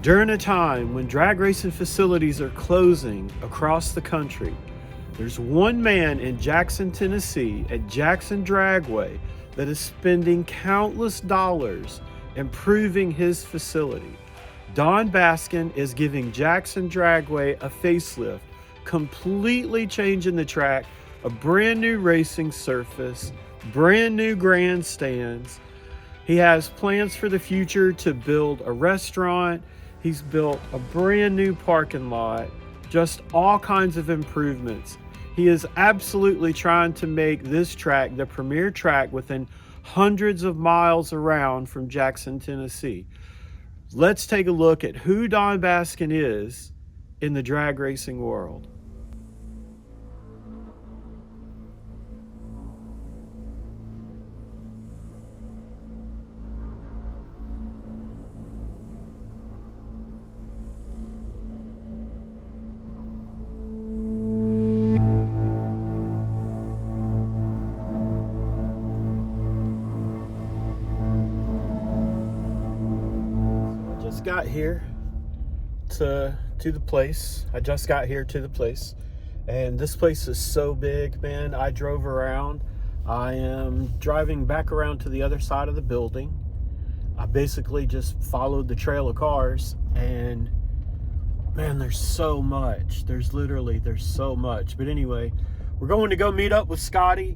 During a time when drag racing facilities are closing across the country, there's one man in Jackson, Tennessee at Jackson Dragway that is spending countless dollars improving his facility. Don Baskin is giving Jackson Dragway a facelift, completely changing the track, a brand new racing surface, brand new grandstands. He has plans for the future to build a restaurant. He's built a brand new parking lot, just all kinds of improvements. He is absolutely trying to make this track the premier track within hundreds of miles around from Jackson, Tennessee. Let's take a look at who Don Baskin is in the drag racing world. Got here to the place. I just got here to the place, and this place is so big, man. I drove around. I am driving back around to the other side of the building. I basically just followed the trail of cars, and man, there's so much. There's so much. But anyway, we're going to go meet up with Scottie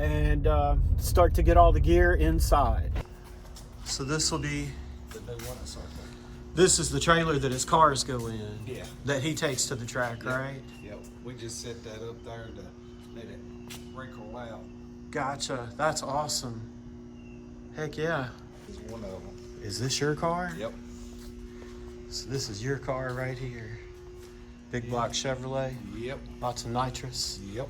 and start to get all the gear inside. So this will be This is the trailer that his cars go in. Yeah. That he takes to the track, yeah. right? Yep. We just set that up there to let it wrinkle out. Gotcha. That's awesome. Heck yeah. It's one of them. Is this your car? Yep. So this is your car right here. Big block Chevrolet. Yep. Lots of nitrous. Yep.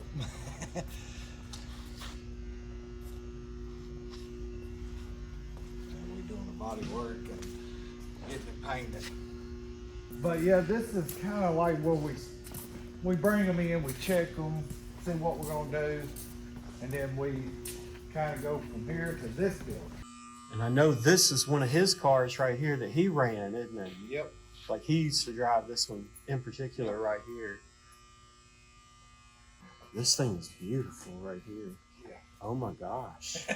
And we're doing the body work and getting it painted. But yeah, this is kind of like where we bring them in, we check them, see what we're gonna do, and then we kind of go from here to this building. And I know this is one of his cars right here that he ran, isn't it? Yep. Like he used to drive this one in particular right here. This thing is beautiful right here. Yeah. Oh my gosh.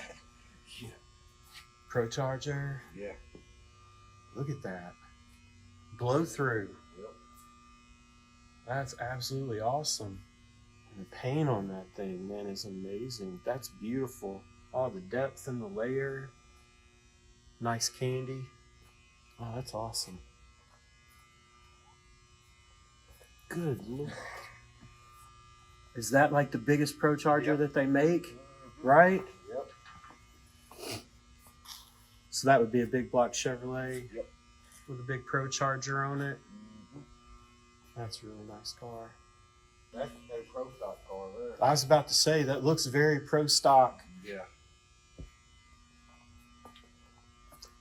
Yeah. Pro Charger. Yeah. Look at that. Blow through. Yep. That's absolutely awesome. And the paint on that thing, man, is amazing. That's beautiful. All the depth in the layer. Nice candy. Oh, that's awesome. Good look. Is that like the biggest Pro Charger Yep. that they make? Right? Yep. So that would be a big block Chevrolet. Yep. With a big Pro Charger on it. That's a really nice car. That's no pro stock car there. I was about to say, that looks very pro stock. Yeah.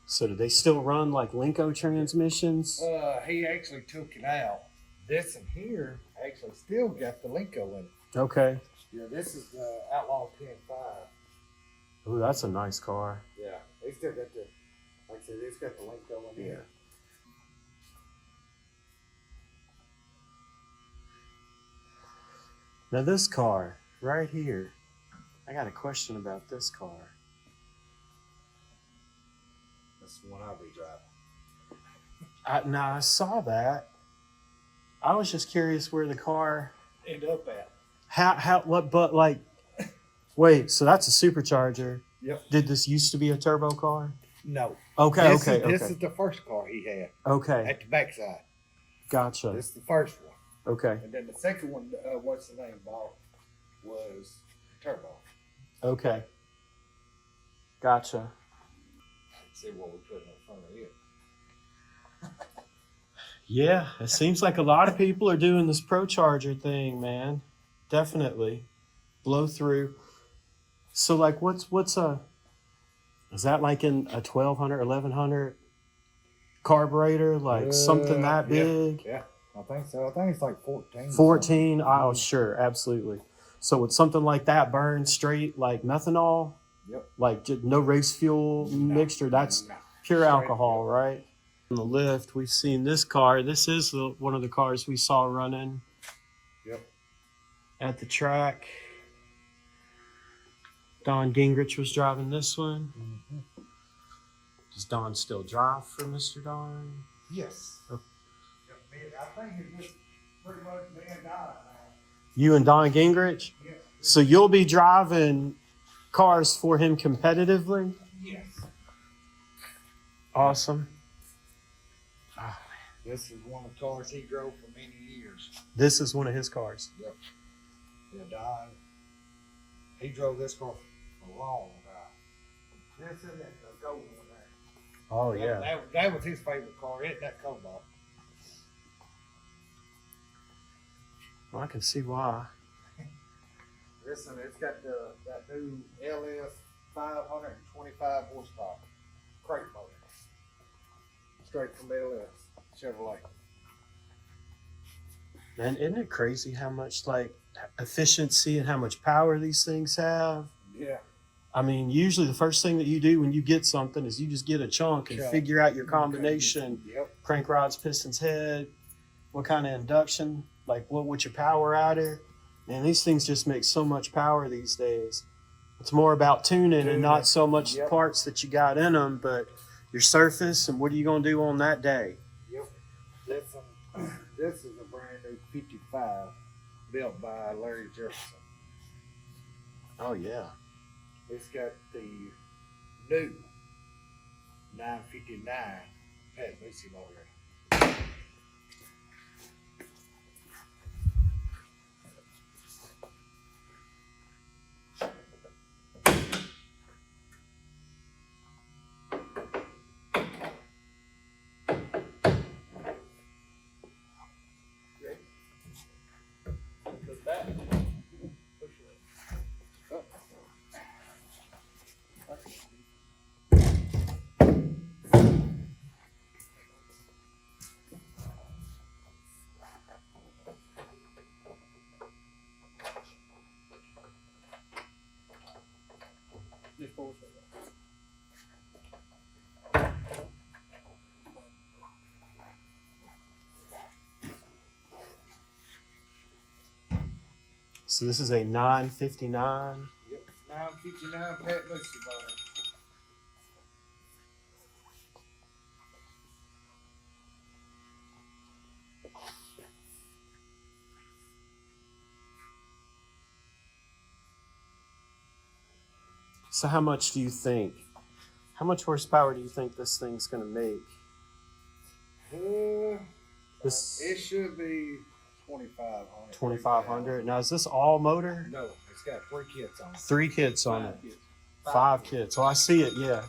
So do they still run like Linko transmissions? He actually took it out. This in here actually still got the Linko in it. Okay. Yeah, this is the Outlaw 10.5. Oh, that's a nice car. Yeah, they still got the, like I said, it's got the Linko in here. Now this car right here, I got a question about this car. That's the one I'll be driving. Now I saw that. I was just curious where the car, End up at. wait, so that's a supercharger. Yep. Did this used to be a turbo car? No. Okay, This okay, This okay. is the first car he had Okay, at the backside. gotcha. This is the first one. Okay, And then the second one, what's the name, bought was turbo. okay. Gotcha. Let's see what we put in front of it. Yeah, it seems like a lot of people are doing this Pro Charger thing, man. Definitely. Blow through. So like is that like in a 1200, 1100 carburetor? Like something that big? Yeah, I think so. I think it's like 14. 14? Oh, sure, absolutely. So would something like that burn straight like methanol? Yep. Like no race fuel mixture? That's No. pure Straight alcohol, fuel. right? On the lift, we've seen this car. This is one of the cars we saw running Yep. at the track. Don Gingrich was driving this one. Mm-hmm. Does Don still drive for Mr. Don? Yes. Oh. Yep, I think it's just pretty much me and Don now. You and Don Gingrich? Yes. So you'll be driving cars for him competitively? Yes. Awesome. This is one of the cars he drove for many years. This is one of his cars. Yep. Yeah, Don. He drove this car for a long time. This is it, the gold one there. Oh, yeah. That was his favorite car. It that Cobalt. Well, I can see why. Listen, it's got that new LS 525 horsepower crate motor. Straight from LS Chevrolet. Man, isn't it crazy how much like efficiency and how much power these things have? Yeah. I mean, usually the first thing that you do when you get something is you just get a chunk and figure out your combination. Yep. Crank rods, pistons, head, what kind of induction, like what's your power adder. Man, these things just make so much power these days. It's more about tuning and not so much the parts that you got in them, but your surface and what are you going to do on that day. Yep. This is a brand new 55 built by Larry Jefferson. Oh, yeah. It's got the new 959 Pat Lucy motor. So this is a 959. Yep. 959 Pat Lucy motor. So how much horsepower do you think this thing's going to make? This It should be 2,500. 2,500. Now, is this all motor? No, it's got 3 kits on it. 3 kits on it. Kits. 5 kits. Oh, I see it, yeah.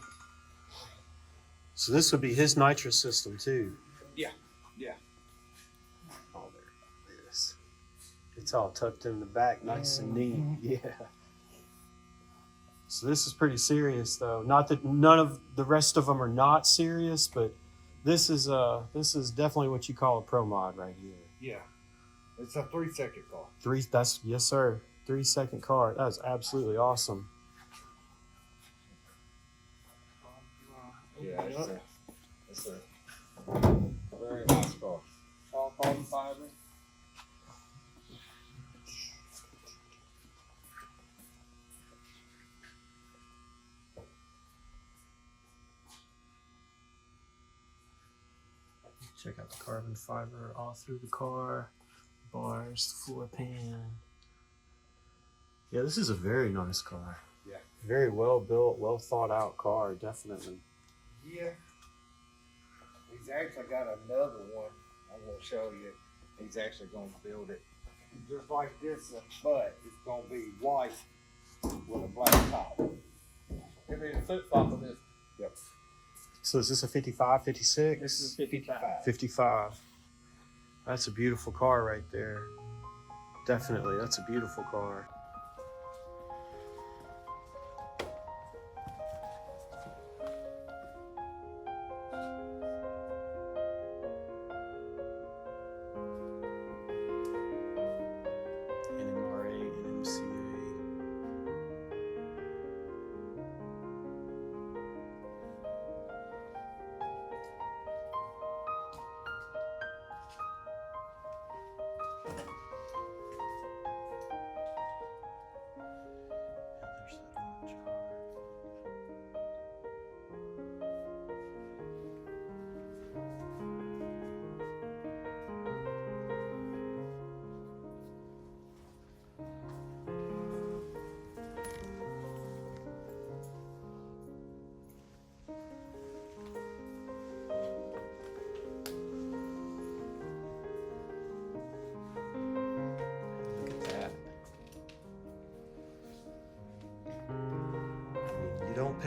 So this would be his nitrous system, too. Yeah, yeah. Oh, there it is. It's all tucked in the back, nice and neat. Yeah. So this is pretty serious, though. Not that none of the rest of them are not serious, but this is definitely what you call a pro mod right here. Yeah. It's a 3-second car. Yes, sir. 3-second car. That's absolutely awesome. Yeah, it's a very nice car. All carbon fiber. Check out the carbon fiber all through the car. Bars, floor pan. Yeah, this is a very nice car. Yeah. Very well built, well thought out car, definitely. Yeah. He's actually got another one I'm going to show you. He's actually going to build it just like this, but it's going to be white with a black top. It'll be a flip-flop of this. Yep. So is this a 55, 56? This is 55. 55. That's a beautiful car right there. Definitely, that's a beautiful car. NMRA, NMCA.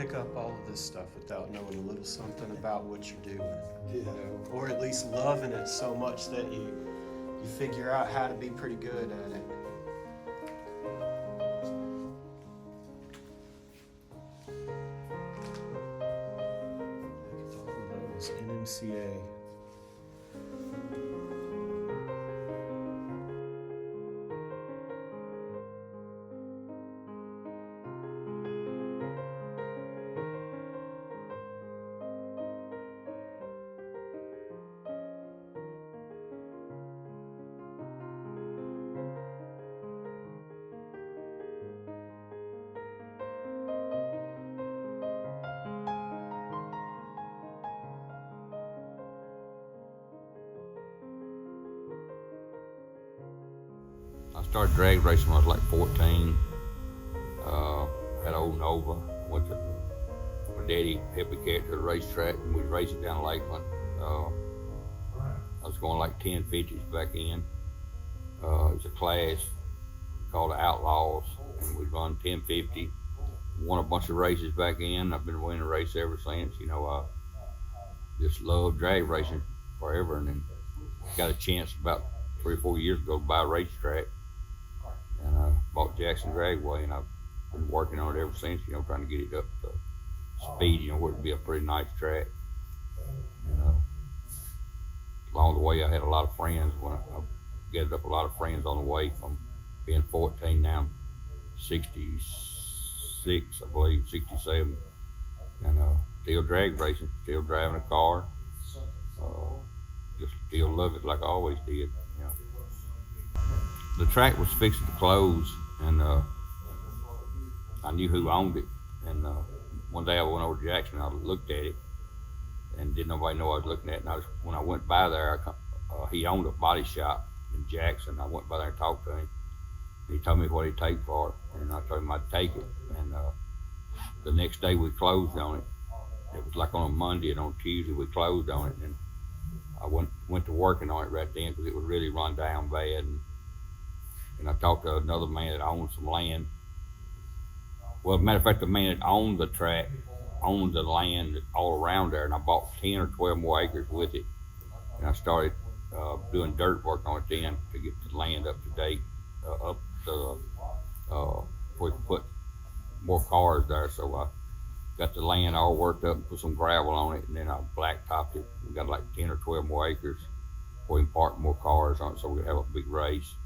pick up all of this stuff without knowing a little something about what you're doing. Yeah. Or at least loving it so much that you figure out how to be pretty good at it. Look at all those NMCA. I started drag racing when I was like 14. Had old Nova. Went to my daddy helped me carry it to the racetrack, and we'd race it down Lakeland. I was going like 1050s back in. It was a class called the Outlaws, and we'd run 1050. Won a bunch of races back in. I've been winning a race ever since. You know, I just loved drag racing forever, and then got a chance about 3 or 4 years ago to buy a racetrack, and I bought Jackson Dragway, and I've been working on it ever since, you know, trying to get it up to speed, you know, where it'd be a pretty nice track. You know, along the way I had a lot of friends. When I gathered up a lot of friends on the way from being 14, now I'm 66, I believe, 67, and still drag racing, still driving a car. Just still love it like I always did. You know. The track was fixing to close, and I knew who owned it. And one day I went over to Jackson, and I looked at it, and didn't nobody know I was looking at it. And when I went by there, he owned a body shop in Jackson. I went by there and talked to him. He told me what he'd take for it, and I told him I'd take it. And the next day we closed on it. It was like on a Monday, and on Tuesday we closed on it. And I went to working on it right then because it was really run down bad. And I talked to another man that owned some land. Well, as a matter of fact, the man that owned the track owned the land all around there, and I bought 10 or 12 more acres with it. And I started doing dirt work on it then to get the land up to date, up to where we could put more cars there. So I got the land all worked up and put some gravel on it, and then I blacktopped it. We got like 10 or 12 more acres where we can park more cars on it so we could have a big race.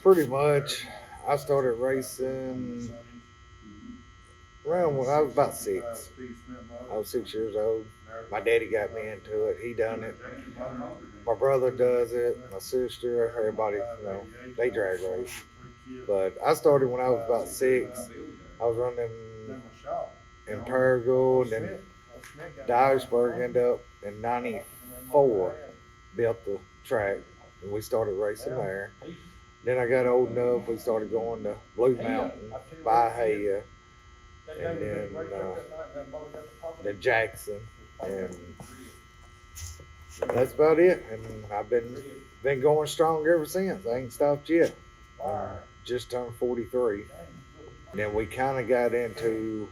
Pretty much, I started racing around when I was about 6. I was 6 years old. My daddy got me into it. He done it. My brother does it. My sister, everybody, you know, they drag race. But I started when I was about 6. I was running in Paragould, and then Dyersburg ended up in 94, built the track, and we started racing there. Then I got old enough, we started going to Blue Mountain, Bahia, and then Jackson, and that's about it. And I've been going strong ever since. I ain't stopped yet. Just turned 43. And then we kind of got into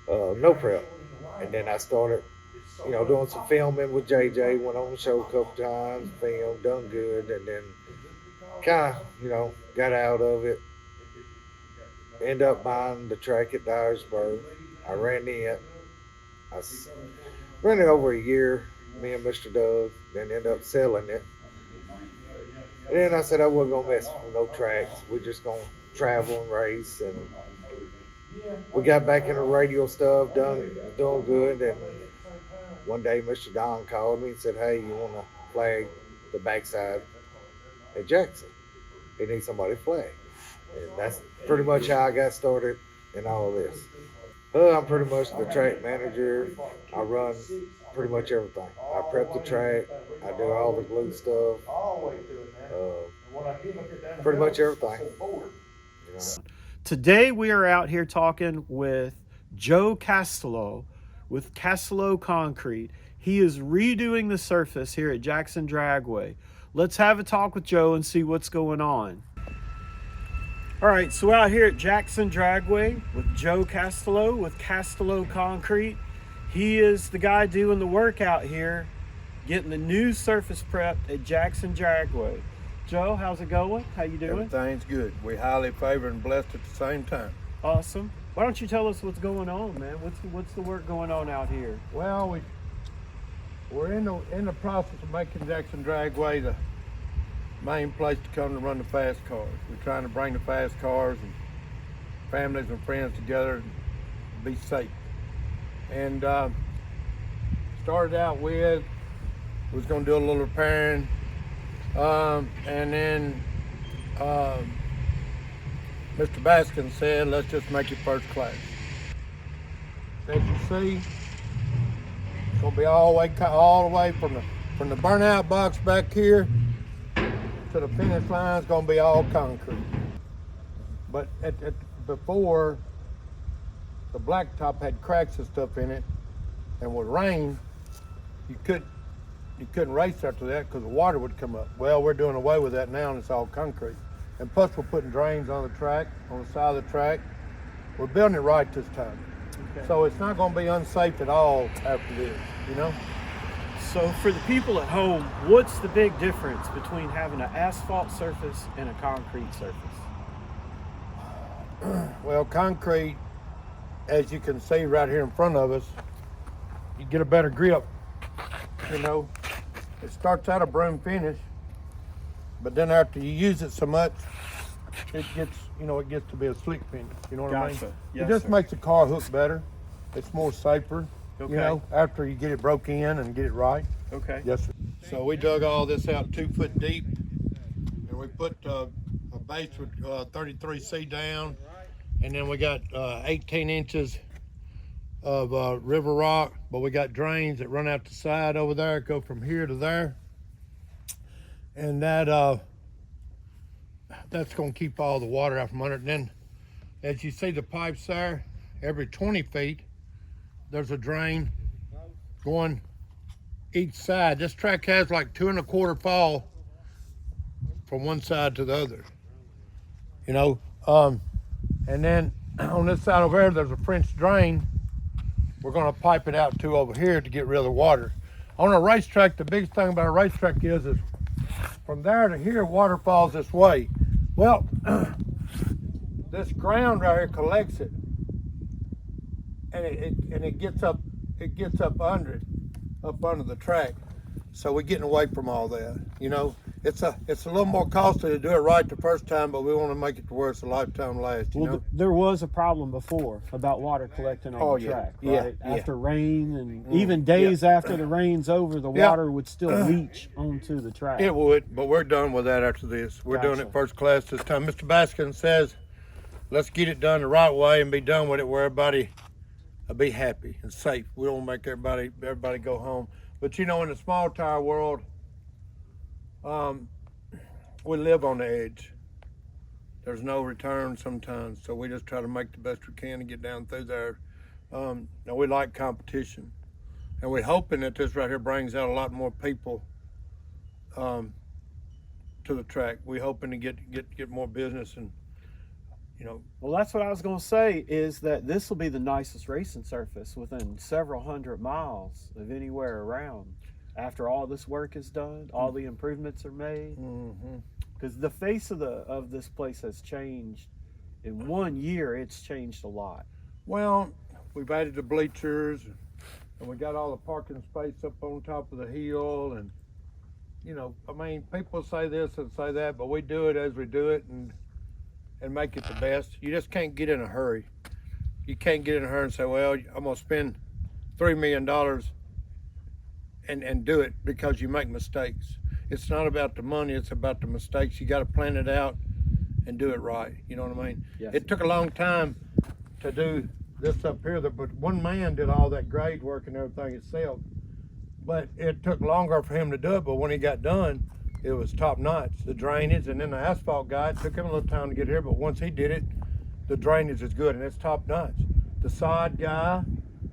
no prep, and then I started, you know, doing some filming with JJ. Went on the show a couple times, filmed, done good, and then kind of, you know, got out of it. Ended up buying the track at Dyersburg. I ran it. I ran it over a year, me and Mr. Doug, then ended up selling it. And then I said I wasn't gonna mess with no tracks. We're just gonna travel and race, and we got back into radio stuff, doing good. And one day Mr. Don called me and said, "Hey, you want to flag the backside at Jackson? He needs somebody to flag." And that's pretty much how I got started in all of this. I'm pretty much the track manager. I run pretty much everything. I prep the track. I do all the glue stuff. Pretty much everything. You know. Today we are out here talking with Joe Castellaw with Castellaw Concrete. He is redoing the surface here at Jackson Dragway. Let's have a talk with Joe and see what's going on. All right, so we're out here at Jackson Dragway with Joe Castellaw with Castellaw Concrete. He is the guy doing the work out here, getting the new surface prepped at Jackson Dragway. Joe, how's it going? How you doing? Everything's good. We highly favored and blessed at the same time. Awesome. Why don't you tell us what's going on, man? What's the work going on out here? Well, we're in the process of making Jackson Dragway the main place to come to run the fast cars. We're trying to bring the fast cars and families and friends together and be safe. And started out with was going to do a little repairing, and then Mr. Baskin said, let's just make it first class. As you see, it's going to be all the way from the burnout box back here to the finish line is going to be all concrete. But before, the blacktop had cracks and stuff in it, and with rain, you couldn't race after that because the water would come up. Well, we're doing away with that now, and it's all concrete. And plus, we're putting drains on the track, on the side of the track. We're building it right this time. Okay. So it's not going to be unsafe at all after this, you know? So for the people at home, what's the big difference between having an asphalt surface and a concrete surface? Well, concrete, as you can see right here in front of us, you get a better grip, you know? It starts out a broom finish, but then after you use it so much, it gets to be a slick finish. You know what I mean? Gotcha. Yes, it just sir. makes the car hook better. It's more safer, Okay. you know, after you get it broke in and get it right. Okay. Yes, sir. So we dug all this out 2 foot deep, and we put a base with 33C down, and then we got 18 inches of river rock, but we got drains that run out the side over there, go from here to there. And that's going to keep all the water out from under it. And then, as you see the pipes there, every 20 feet, there's a drain going each side. This track has like 2 1/4 fall from one side to the other, you know. And then on this side over there, there's a French drain. We're going to pipe it out to over here to get rid of the water. On a racetrack, the biggest thing about a racetrack is from there to here, water falls this way. Well, this ground right here collects it, and it gets up under the track. So we're getting away from all that. You know, it's a little more costly to do it right the first time, but we want to make it to where it's a lifetime last. You know? There was a problem before about water collecting on the track, right? Yeah. After rain and even days after the rain's over, the water would still leach onto the track. It would, but we're done with that after this. We're doing Gotcha. it first class this time. Mr. Baskin says, let's get it done the right way and be done with it where everybody will be happy and safe. We don't make everybody go home. But you know, in the small tire world, we live on the edge. There's no return sometimes, so we just try to make the best we can to get down through there. Now we like competition, and we're hoping that this right here brings out a lot more people to the track. We're hoping to get more business, and you know. Well, that's what I was going to say, is that this will be the nicest racing surface within several hundred miles of anywhere around. After all this work is done, all the improvements are made. Because the face of this place has changed. In 1 year, it's changed a lot. Well, we've added the bleachers, and we got all the parking space up on top of the hill, and you know, I mean, people say this and say that, but we do it as we do it, and make it the best. You just can't get in a hurry. You can't get in a hurry and say, well, I'm gonna spend $3 million and do it, because you make mistakes. It's not about the money, it's about the mistakes. You got to plan it out and do it right. You know what I mean? Yes. It took a long time to do this up here, but one man did all that grade work and everything itself. But it took longer for him to do it, but when he got done, it was top notch. The drainage, and then the asphalt guy, it took him a little time to get here, but once he did it, the drainage is good and it's top notch. The sod guy,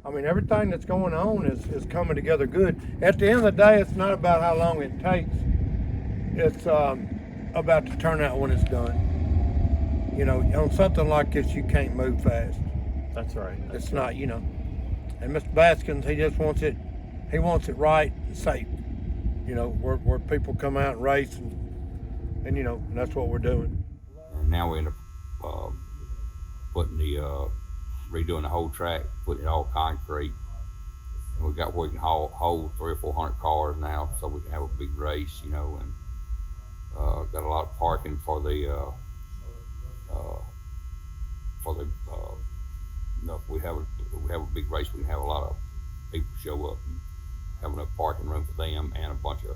I mean, everything that's going on is coming together good. At the end of the day, it's not about how long it takes. It's about the turnout when it's done. You know, on something like this, you can't move fast. That's right. It's not, you know. And Mr. Baskin's, he just wants it. He wants it right and safe. You know, where people come out and race, and you know, and that's what we're doing. And now we end up putting redoing the whole track, putting it all concrete. And we got where we can hold 300 or 400 cars now, so we can have a big race, you know, and got a lot of parking for the you know, if we have a big race, we can have a lot of people show up and have enough parking room for them and a bunch of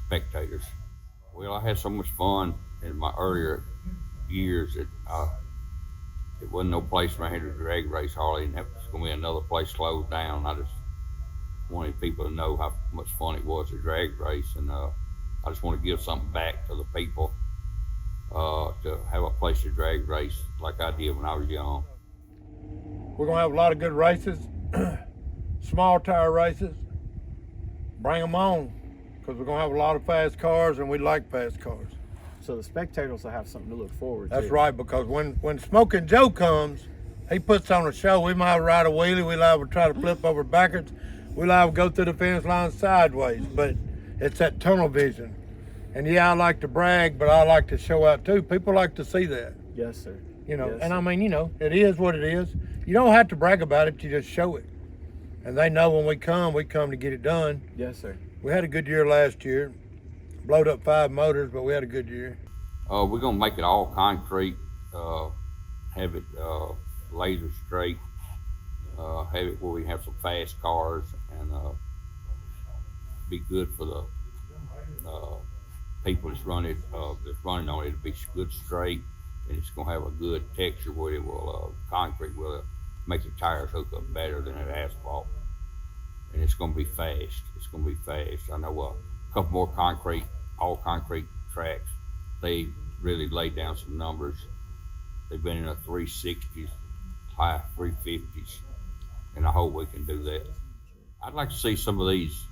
spectators. Well, I had so much fun in my earlier years that it wasn't no place around here to drag race hardly, and it's going to be another place closed down. I just wanted people to know how much fun it was to drag race, and I just want to give something back to the people to have a place to drag race like I did when I was young. We're gonna have a lot of good races, small tire races. Bring them on, because we're gonna have a lot of fast cars, and we like fast cars. So the spectators will have something to look forward to. That's right, because when Smoking Joe comes, he puts on a show. We might ride a wheelie, we liable to try to flip over backwards, we liable to go through the fence line sideways, but it's that tunnel vision. And yeah, I like to brag, but I like to show out too. People like to see that. Yes, sir. You know, Yes, and sir. I mean, you know, it is what it is. You don't have to brag about it, you just show it. And they know when we come to get it done. Yes, sir. We had a good year last year. Blowed up 5 motors, but we had a good year. We're gonna make it all concrete, have it laser straight, have it where we have some fast cars, and be good for the people that's running on it. It'll be good straight, and it's gonna have a good texture where it will concrete will make the tires hook up better than an asphalt, and it's gonna be fast. It's gonna be fast. I know a couple more all concrete tracks. They really laid down some numbers. They've been in the 360s, high 350s, and I hope we can do that. I'd like to see some of these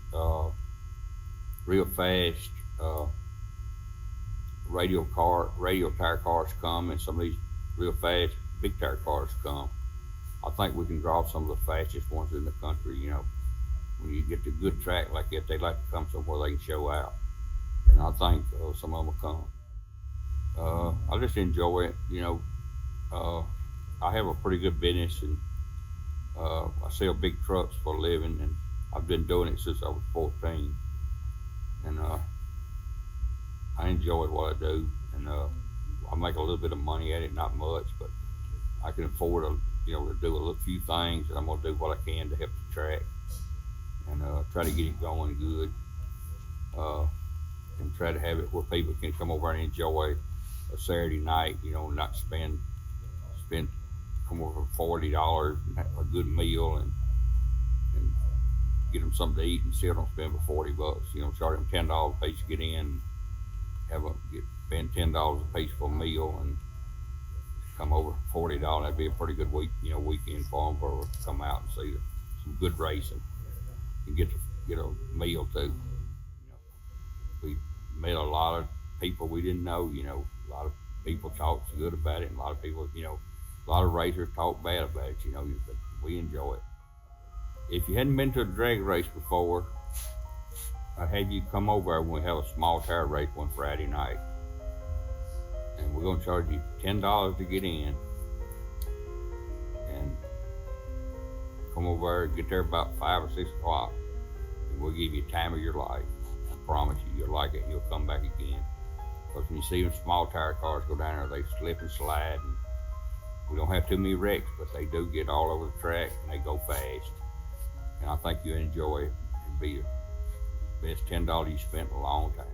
real fast radio tire cars come, and some of these real fast big tire cars come. I think we can draw some of the fastest ones in the country. You know, when you get to good track like that, they like to come somewhere they can show out, and I think some of them will come. I just enjoy it. You know, I have a pretty good business, and I sell big trucks for a living, and I've been doing it since I was 14, and I enjoy what I do, and I make a little bit of money at it, not much, but I can afford to do a few things, and I'm gonna do what I can to help the track, and try to get it going good, and try to have it where people can come over and enjoy a Saturday night, not spend come over for $40 and have a good meal, and get them something to eat, and still don't spend for $40. Charge them $10 a piece to get in, spend $10 a piece for a meal, and come over $40. That'd be a pretty good weekend for them, for to come out and see some good racing and get a meal too. We met a lot of people we didn't know. A lot of people talked good about it, and a lot of people, a lot of racers talk bad about it. But we enjoy it. If you hadn't been to a drag race before, I'd have you come over when we have a small tire race one Friday night. And we're gonna charge you $10 to get in. And come over and get there about 5 or 6 o'clock. And we'll give you time of your life. I promise you, you'll like it, and you'll come back again. Because when you see them small tire cars go down there, they slip and slide. And we don't have too many wrecks, but they do get all over the track, and they go fast. And I think you'll enjoy it and be the best $10 you spent in a long time.